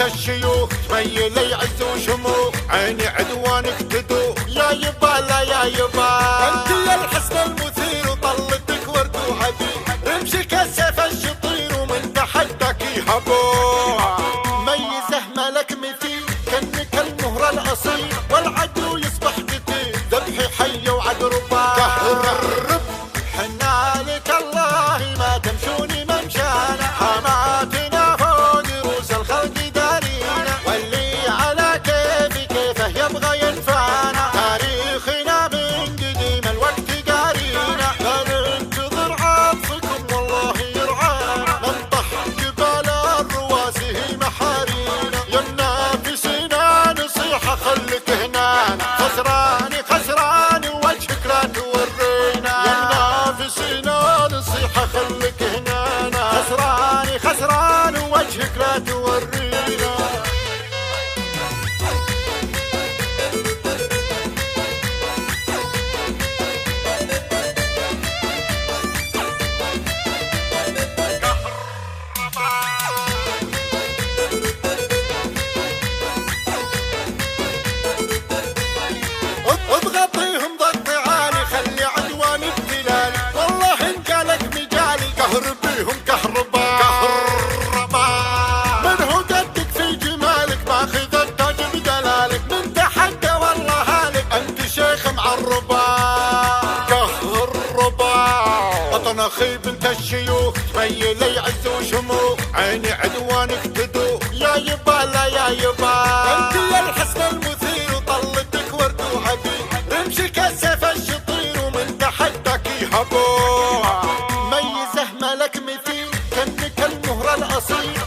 الشيوخ تميلي عز وشموخ، عيني عدوانك تدوخ يا يبا لا يا يبا. انت يا الحسن المثير وطلتك ورد وعبير، رمشك السيف الشطير ومن تحتك يهبوه. ميزه ملك مثيل كنك المهر الاصيل، والعدو يصبح قتيل ذبحي حي وعقربا. كهرب حنالك الله ما تمشوني ممشانا، حماتنا فوق رؤوس الخلق دارينا، واللي على كيفي كيفه يبغى ينفعنا. تاريخنا من قديم الوقت قارينا، لا ننتظر عطفكم والله يرعانا. ننطح جبال الرواسي محارينا، يا منافسنا نصيحة خلك هنانا. خسراني خسراني وجهك لا تورينا، يا منافسنا نصيحة خلك هنانا. خسراني خسراني وجهك لا تورينا. اضغطيهم ضغط عالي خلي عدواني ابتلالي، والله ان جالك مجالي قهر بيهم كهربا. من هو قدك في جمالك ماخذ التاج بدلالك، من تحدى والله هالك انت شيخ معربا. كهربا وطن اخي بنت الشيوخ تميلي عز وشموخ، عيني عدوانك تدوخ يا يبا لا يا يبا. انت يا الحسن المثير وطلتك ورد وعبير، رمشك السيف الشطير ومن تحتك يهبوه. ميزه ملك مثيل كنك المهر الاصيل،